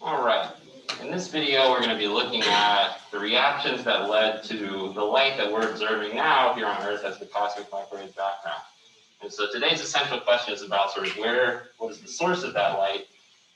All right. In this video, we're going to be looking at the reactions that led to the light that we're observing now here on Earth as the cosmic microwave background. And so today's essential question is about sort of what is the source of that light?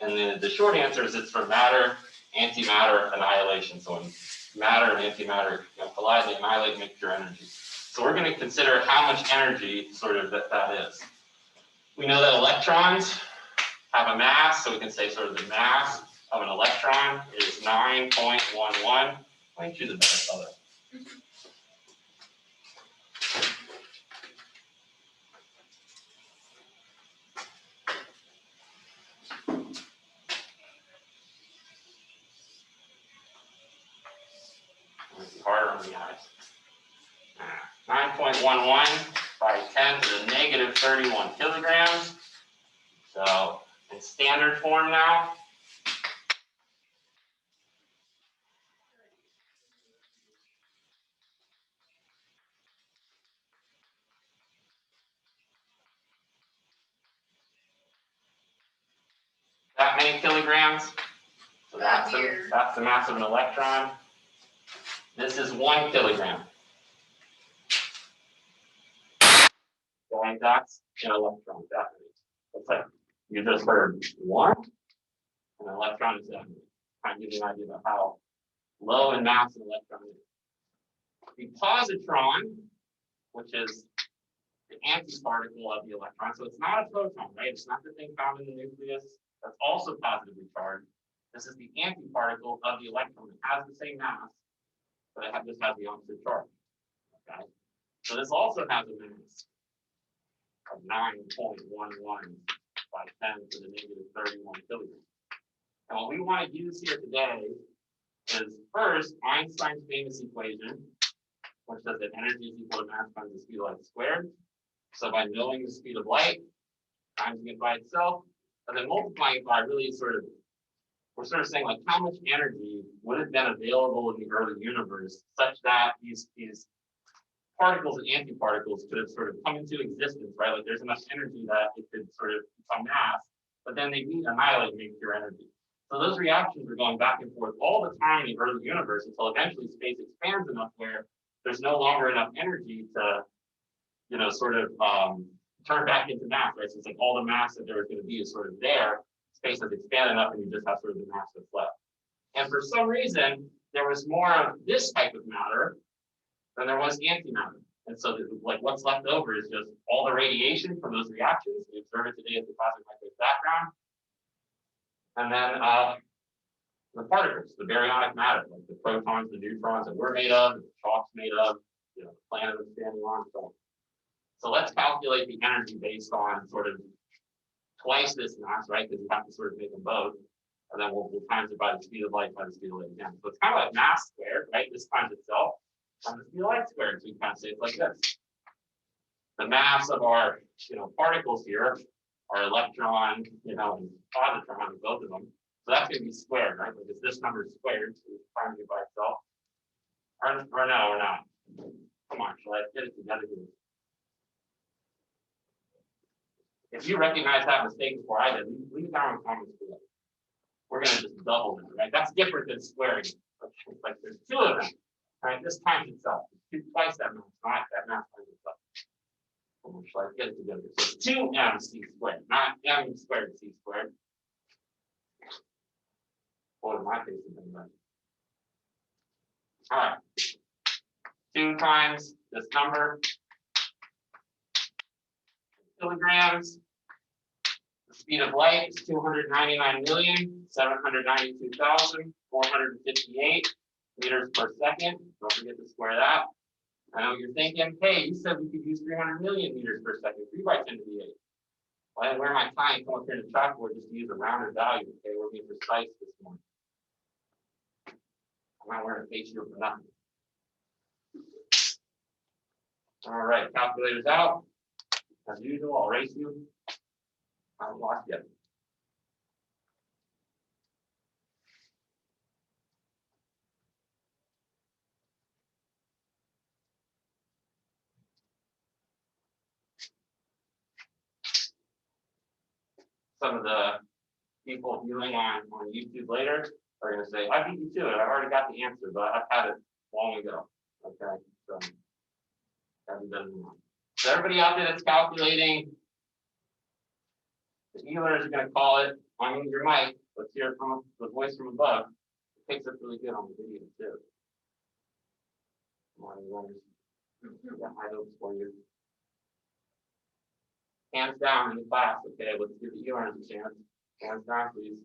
And the short answer is it's from matter, antimatter annihilation. So when matter and antimatter collide, they annihilate, make pure energy. So we're going to consider how much energy sort of that is. We know that electrons have a mass, so we can say sort of the mass of an electron is 9.11. Let me choose a better color. It's harder on the eyes. 9.11 by 10 to the negative 31 kilograms. So in standard form now. That many kilograms. So that's the mass of an electron. This is 1 kilogram. So that's an electron. That's like you just heard 1. An electron is that. Kind of give you an idea of how low in mass an electron is. The positron, which is the antiparticle of the electron, so it's not a proton, right? It's not the thing found in the nucleus that's also positively charged. This is the antiparticle of the electron. It has the same mass, but this has the opposite charge. Okay, so this also has a mass of 9.11 by 10 to the negative 31 kilograms. And what we want to use here today is first Einstein's famous equation, which says that energy is equal to mass times the speed of light squared. So by knowing the speed of light, timesing it by itself, and then multiplying it by really we're sort of saying like how much energy would have been available in the early universe such that these particles and antiparticles could have sort of come into existence, right? Like there's enough energy that it could sort of become mass, but then they annihilate and make pure energy. So those reactions are going back and forth all the time in the early universe until eventually space expands enough where there's no longer enough energy to, sort of turn back into mass, right? So it's like all the mass that there was going to be is sort of there. Space has expanded enough and you just have sort of the mass that's left. And for some reason, there was more of this type of matter than there was antimatter. And so like what's left over is just all the radiation from those reactions. We observe it today as the cosmic microwave background. And then the particles, the baryonic matter, like the protons, the neutrons that we're made of, the chalk's made of, the planet is standing on, so on. So let's calculate the energy based on sort of twice this mass, right? Because we have to sort of make them both. And then we'll times it by the speed of light by the speed of light again. So it's kind of like mass squared, right? This times itself times the speed of light squared. So you kind of say it's like this. The mass of our particles here are electron, and positron, both of them. So that's going to be squared, right? Because this number is squared, so it's times it by itself. Or no, or not. Come on, shall I get it together here? If you recognize that mistake before I did, leave it down in the comments below. We're going to just double that, right? That's different than squaring. It's like there's 2 of them, right? This times itself. Twice that mass, not that mass times itself. Shall I get it together? So it's 2mc squared, not m squared c squared. Boy, my face has been right. All right. 2 times this number. Kilograms. The speed of light is 299,792,458 meters per second. Don't forget to square that. I know you're thinking, hey, you said we could use 300 million meters per second, 3 by 10 to the 8. Well, I didn't wear my tie and come up here to the chalkboard just to use a rounded value. Okay, we're being precise this morning. I'm not wearing a face shield for nothing. All right, calculators out. As usual, I'll race you. I haven't lost yet. Some of the people viewing on YouTube later are going to say, I beat you to it. I've already got the answer, but I've had it long ago. Okay, so haven't done it. So everybody out there that's calculating, the e-learners are going to call it on your mic. Let's hear it from the voice from above. It picks up really good on the video too. Come on, e-learners. I got high hopes for you. Hands down in the class. Okay, let's give the e-learners a chance. Hands down, please.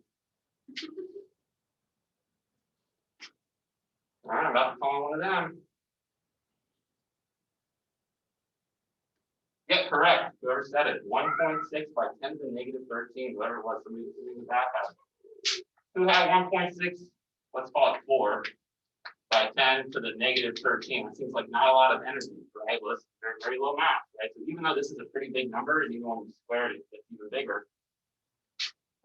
All right, I'm about to call one of them. Yeah, correct. Whoever said it. 1.6 by 10 to the negative 13, whatever it was. Somebody in the back had it. Who had 1.6? Let's call it 4 by 10 to the negative 13. It seems like not a lot of energy, right? Well, it's very, very low mass, right? So even though this is a pretty big number, and even when we square it, it's even bigger.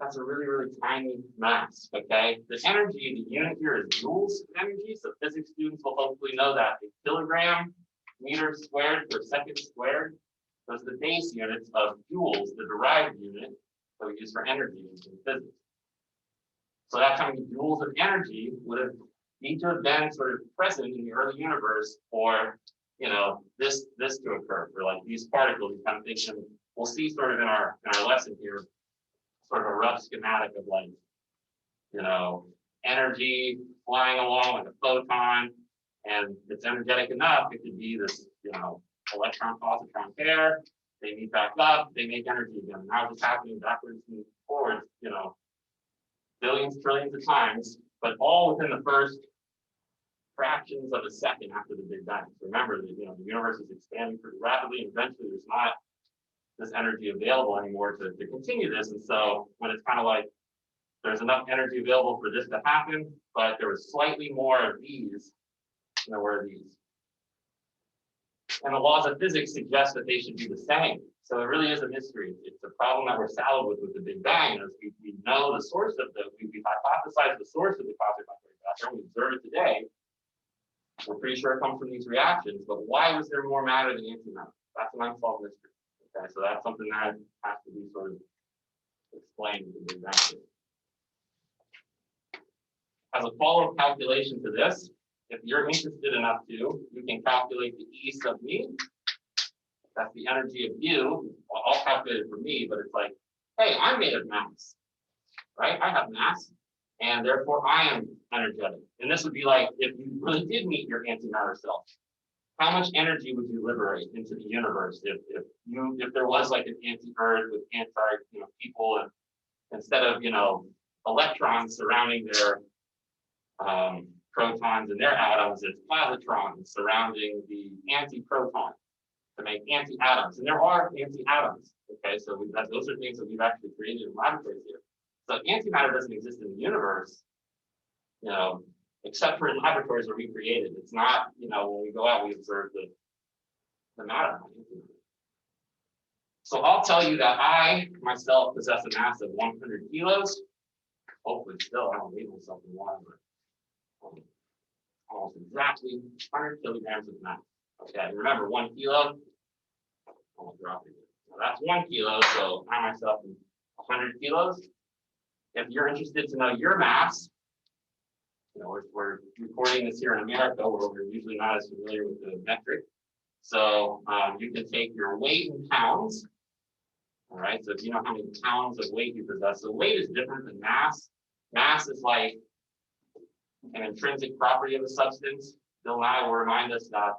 That's a really, really tiny mass, okay? The energy, the unit here is joules of energy, so physics students will hopefully know that a kilogram meter squared per second squared, those are the base units of joules, the derived unit that we use for energy in physics. So that's how many joules of energy would have each have been sort of present in the early universe for, you know, this to occur, for like these particles, these kind of things. And we'll see sort of in our lesson here, sort of a rough schematic of like, you know, energy flying along like a photon, and it's energetic enough, it could be this, you know, electron positron pair, they meet back up, they make energy again. Now it's happening backwards and forwards, you know, billions, trillions of times, but all within the first fractions of a second after the Big Bang. So remember that, you know, the universe is expanding pretty rapidly, and eventually there's not this energy available anymore to continue this. And so when it's kind of like there's enough energy available for this to happen, but there was slightly more of these than there were these. And the laws of physics suggest that they should be the same. So it really is a mystery. It's a problem that we're saddled with the Big Bang. As we know the source of we hypothesize the source of the cosmic microwave background, we observe it today. We're pretty sure it comes from these reactions, but why was there more matter than antimatter? That's an unsolved mystery. Okay, so that's something that has to be sort of explained in the Big Bang. As a follow-up calculation to this, if you're interested enough to, you can calculate the E sub me. That's the energy of you. Well, I'll calculate it for me, but it's like, hey, I'm made of mass, right? I have mass, and therefore I am energetic. And this would be like, if you really did meet your antimatter self, how much energy would you liberate into the universe if there was like an anti-Earth with people, and instead of, you know, electrons surrounding their protons and their atoms, it's positrons surrounding the anti-proton to make anti-atoms. And there are anti-atoms, okay? So those are things that we've actually created in laboratories here. So antimatter doesn't exist in the universe, you know, except for in laboratories where we create it. It's not, you know, when we go out, we observe the matter. So I'll tell you that I, myself, possess a mass of 100 kilos. Hopefully still, I don't leave myself in one, but almost exactly 100 kilograms of mass. Okay, remember 1 kilo, I'll drop it. So that's 1 kilo, so I myself am 100 kilos. If you're interested to know your mass, you know, we're recording this here in America, where we're usually not as familiar with the metric. So you can take your weight in pounds. All right, so if you know how many pounds of weight you possess, so weight is different than mass. Mass is like an intrinsic property of a substance. Bill Nye will remind us that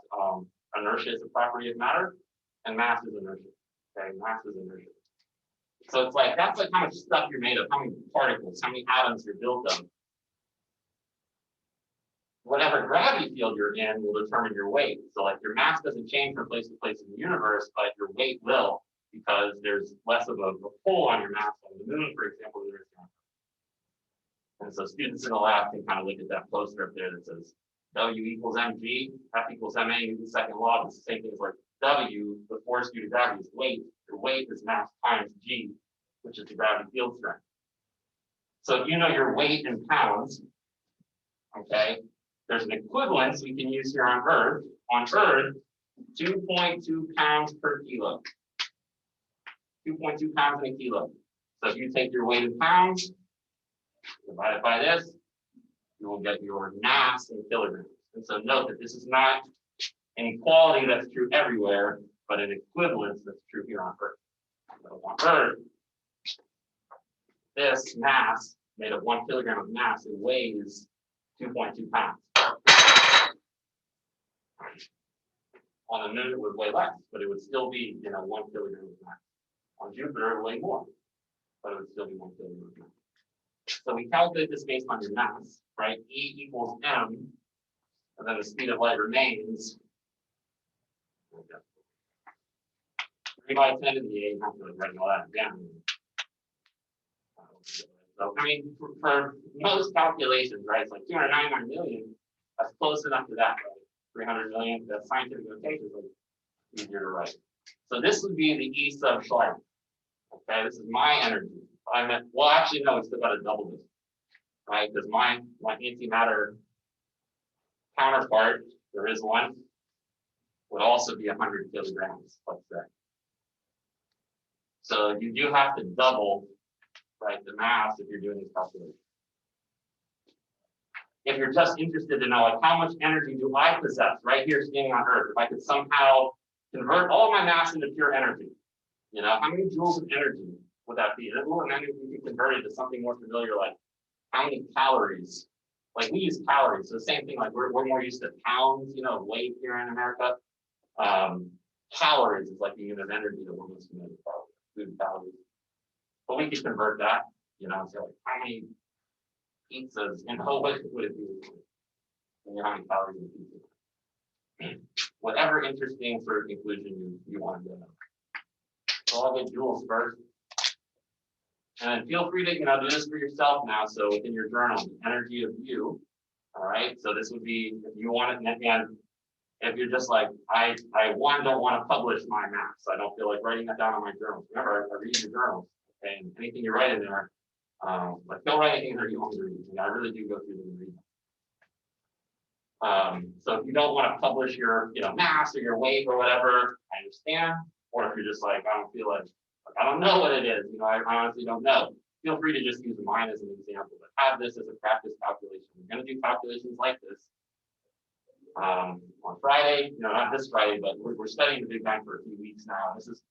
inertia is a property of matter, and mass is inertia. Okay, mass is inertia. So it's like, that's like how much stuff you're made of, how many particles, how many atoms you're built of. Whatever gravity field you're in will determine your weight. So like your mass doesn't change from place to place in the universe, but your weight will, because there's less of a pull on your mass on the moon, for example, than there is on Earth. And so students in the lab can kind of look at that poster up there that says W equals mg, F equals ma, Newton's second law. It's the same thing as like W, the force due to gravity is weight. Your weight is mass times g, which is the gravity field strength. So if you know your weight in pounds, okay, there's an equivalence we can use here on Earth. On Earth, 2.2 pounds per kilo. 2.2 pounds in a kilo. So if you take your weight in pounds Divided by this, you will get your mass in kilograms. And so note that this is not an equality that's true everywhere, but an equivalence that's true here on Earth. So on Earth, this mass made of 1 kilogram of mass, it weighs 2.2 pounds. On the moon, it would weigh less, but it would still be, 1 kilogram of mass. On Jupiter, it would weigh more, but it would still be 1 kilogram of mass. So we calculate this based on your mass, right? E equals m, and then the speed of light remains 3 by 10 to the 8. I'm not really writing all that down. So, for most calculations, right, it's like 299 million. That's close enough to that, right? 300 million, that's scientific notation, so it's easier to write. So this would be the E sub Schleier. Okay, this is my energy. Well, actually, no, we still got to double this, right? Because my antimatter counterpart, there is one, would also be 100 kilograms, let's say. So you do have to double, right, the mass if you're doing this calculation. If you're just interested to know, like, how much energy do I possess right here standing on Earth? If I could somehow convert all my mass into pure energy, how many joules of energy would that be? And then we can convert it to something more familiar, like how many calories? Like we use calories, so the same thing. Like we're more used to pounds, weight here in America. Calories is like the unit of energy that we're most familiar with, food calories. But we can convert that, so like how many pizzas, what would it be? How many calories in a pizza? Whatever interesting sort of conclusion you want to get. So I'll get joules first. And feel free to, do this for yourself now. So within your journal, the energy of you. All right. So this would be, if you want it, and if you're just like, I don't want to publish my math, so I don't feel like writing that down on my journals. Remember, I read your journals. Okay, and anything you write in there, like don't write anything that you want to read. I really do go through them and read them. So if you don't want to publish your, mass or your weight or whatever, I understand. Or if you're just like, I don't feel like I don't know what it is, I honestly don't know. Feel free to just use mine as an example, but have this as a practice calculation. We're going to do calculations like this on Friday, not this Friday, but we're studying the Big Bang for a few weeks now. This is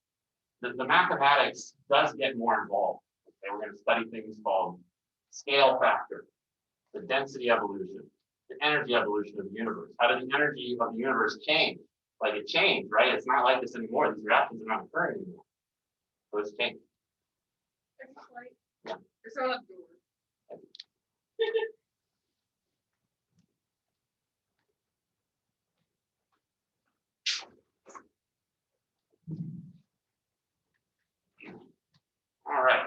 the mathematics does get more involved. Okay, we're going to study things called scale factor, the density evolution, the energy evolution of the universe. How did the energy of the universe change? Like it changed, right? It's not like this anymore. These reactions are not occurring anymore. So it's changed. Yeah. It's all up yours. All right.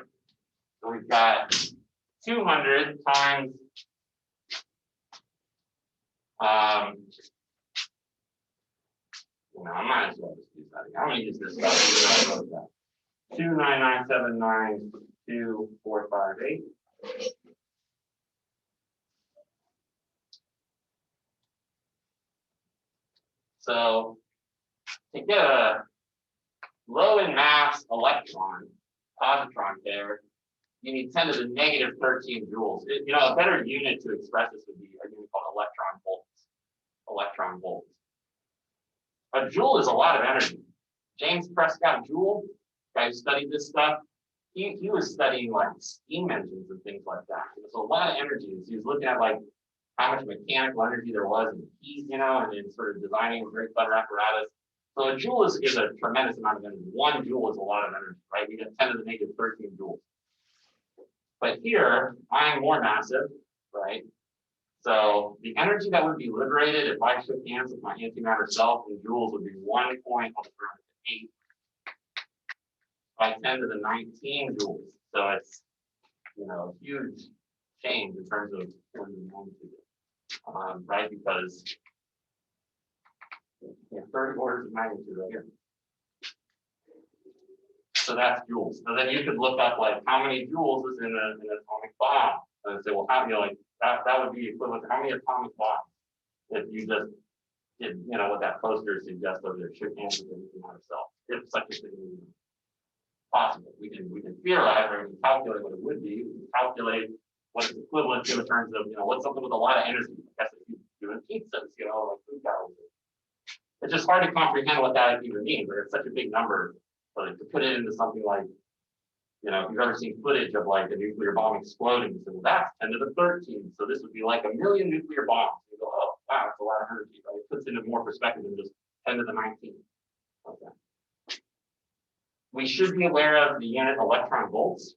So we've got 200 times I might as well just use that again. I'm going to use this stuff. 299792458. So to get a low in mass electron, positron pair, you need 10 to the negative 13 joules. A better unit to express this would be a unit called electron volts. Electron volts. A joule is a lot of energy. James Prescott Joule, guy who studied this stuff, he was studying like steam engines and things like that. There's a lot of energy. He was looking at like how much mechanical energy there was in heat, and sort of designing a very clever apparatus. So a joule is a tremendous amount of energy. 1 joule is a lot of energy, right? We get 10 to the negative 13 joules. But here, I'm more massive, right? So the energy that would be liberated if I shook hands with my antimatter self in joules would be 1.8 by 10 to the 19 joules. So it's, a huge change in terms of magnitude, right? Because 30 orders of magnitude right here. So that's joules. So then you could look up like how many joules is in an atomic bomb, and say, well, how that would be equivalent to how many atomic bombs if you just did, what that poster suggests over there, shook hands with anything on itself. If such a thing is possible, we can theorize or we can calculate what it would be. We can calculate what it's equivalent to in terms of, what's something with a lot of energy. I guess if you're doing pizzas, like food calories. It's just hard to comprehend what that even means, but it's such a big number. But to put it into something like, if you've ever seen footage of like a nuclear bomb exploding, you say, well, that's 10 to the 13. So this would be like 1 million nuclear bombs. You go, oh, wow, that's a lot of energy. Right? It puts it into more perspective than just 10 to the 19. Okay. We should be aware of the unit electron volts.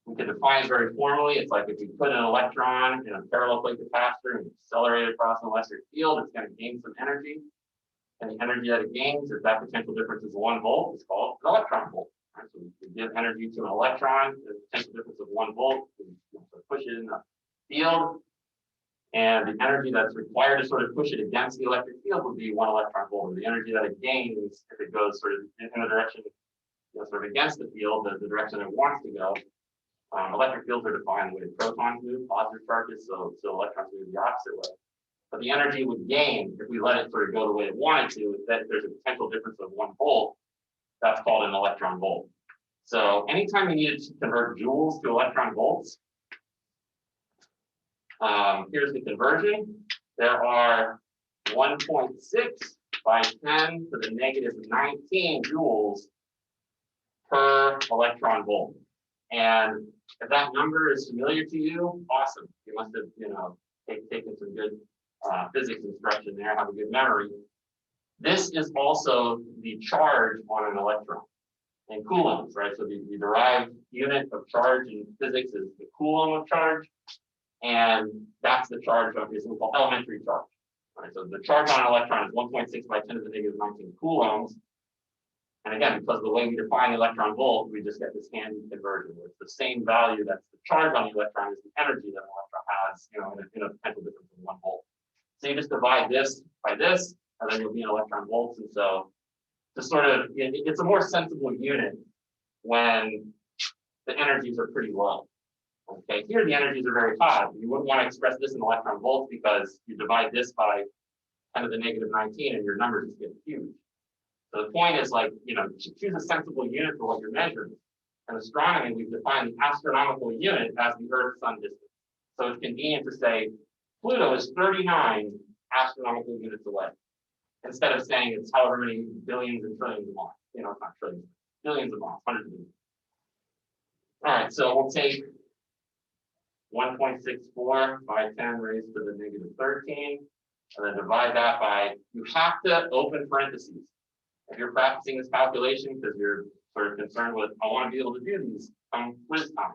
We can define it very formally. It's like if you put an electron in a parallel plate capacitor and accelerate it across an electric field, it's going to gain some energy. And the energy that it gains, if that potential difference is 1 volt, it's called an electron volt. Right? So we give energy to an electron, the potential difference of 1 volt, we push it in the field. And the energy that's required to sort of push it against the electric field would be 1 electron volt. And the energy that it gains, if it goes sort of in the direction, sort of against the field, the direction it wants to go. Electric fields are defined the way protons move, positive charges, so electrons move the opposite way. But the energy would gain if we let it sort of go the way it wanted to, if that there's a potential difference of 1 volt, that's called an electron volt. So anytime you need to convert joules to electron volts, here's the conversion. There are 1.6 by 10 to the negative 19 joules per electron volt. And if that number is familiar to you, awesome. You must have, taken some good physics instruction there, have a good memory. This is also the charge on an electron in coulombs, right? So the derived unit of charge in physics is the coulomb of charge, and that's the charge of this called elementary charge. Right? So the charge on an electron is 1.6 by 10 to the negative 19 coulombs. And again, because of the way we define the electron volt, we just get this handy conversion where it's the same value that's the charge on the electron is the energy that an electron has, in a potential difference of 1 volt. So you just divide this by this, and then you'll be in electron volts. And so to sort of, it's a more sensible unit when the energies are pretty low. Okay, here the energies are very high. You wouldn't want to express this in electron volts because you divide this by 10 to the negative 19 and your numbers just get huge. So the point is like, choose a sensible unit for what you're measuring. In astronomy, we've defined the astronomical unit as the Earth-Sun distance. So it's convenient to say Pluto is 39 astronomical units away, instead of saying it's however many billions and trillions of miles. It's not trillions, billions of miles, hundreds of millions. All right, so we'll take 1.64 by 10 raised to the negative 13, and then divide that by, you have to open parentheses. If you're practicing this calculation because you're sort of concerned with, I want to be able to do these come quiz time.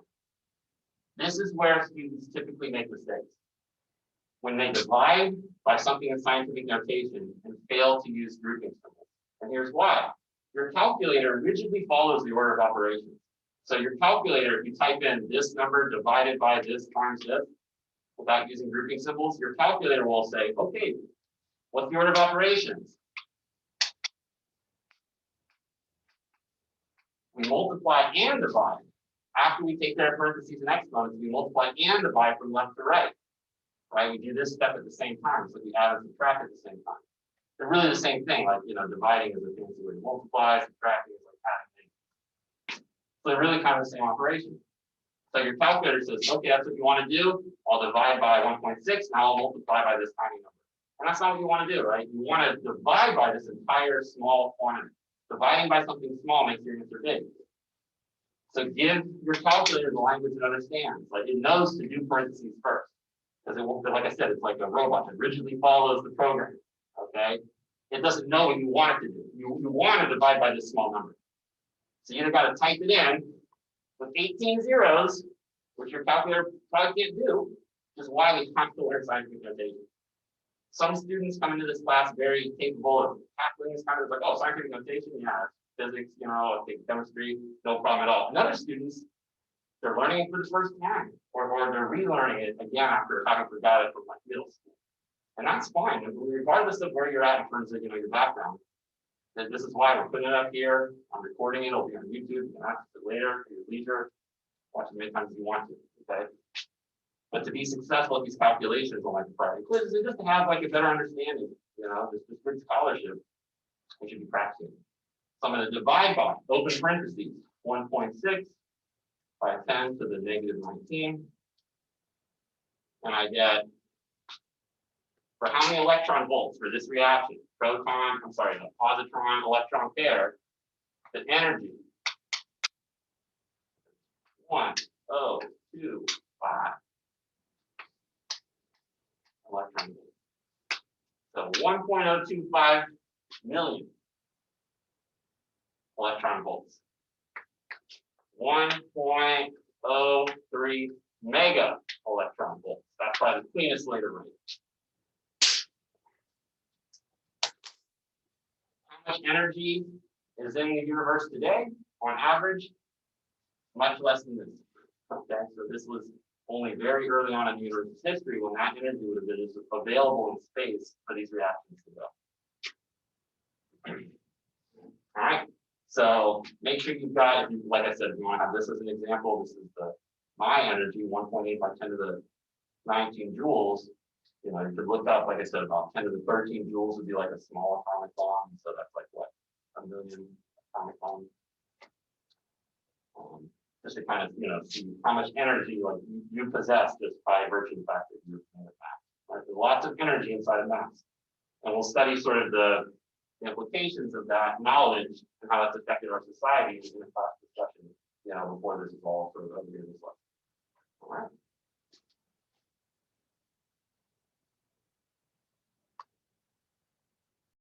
This is where students typically make mistakes. When they divide by something in scientific notation and fail to use grouping symbols. And here's why. Your calculator rigidly follows the order of operations. So your calculator, if you type in this number divided by this times this, without using grouping symbols, your calculator will say, okay, what's the order of operations? We multiply and divide. After we take care of parentheses and exponents, we multiply and divide from left to right. Right? We do this step at the same time, so we add and subtract at the same time. They're really the same thing. Like, dividing is a fancy way to multiply, subtracting is like adding. So they're really kind of the same operation. So your calculator says, okay, that's what you want to do. I'll divide by 1.6, now I'll multiply by this tiny number. And that's not what you want to do, right? You want to divide by this entire small quantity. Dividing by something small makes your answer big. So give your calculator the language it understands. Like it knows to do parentheses first. Because it won't, like I said, it's like a robot. It rigidly follows the program. Okay? It doesn't know what you want it to do. You want to divide by this small number. So you either got to type it in with 18 zeros, which your calculator probably can't do, which is why we have to learn scientific notation. Some students come into this class very capable of tackling this kind of like, oh, scientific notation, yeah, physics, I think chemistry, no problem at all. And other students, they're learning it for the first time, or they're relearning it again after having forgot it from like middle school. And that's fine, regardless of where you're at in terms of your background. This is why we're putting it up here. I'm recording it. It'll be on YouTube. You can access it later for your leisure. Watch it many times as you want to. Okay. But to be successful at these calculations on like Friday quizzes, and just to have like a better understanding, this good scholarship, we should be practicing. So I'm going to divide by open parentheses 1.6 by 10 to the negative 19. And I get, for how many electron volts for this reaction, the positron electron pair, the energy 1,025 electron volts. So 1.025 million electron volts. 1.03 mega electron volts. That's probably the cleanest way to write it. How much energy is in the universe today? On average, much less than this. Okay, so this was only very early on in the universe's history when that energy would have been available in space for these reactions to go. All right, so make sure you've got, like I said, if you want to have this as an example, this is my energy, 1.8 by 10 to the 19 joules. You know, you could look up, like I said, about 10 to the 13 joules would be like a small atomic bomb. So that's like what, 1 million atomic bombs. Just to kind of, see how much energy like you possess just by virtue of the fact that you're in mass. Right? There's lots of energy inside of mass. And we'll study sort of the implications of that knowledge and how that's affected our society in a class discussion, before this is all sort of over here this lesson. All right.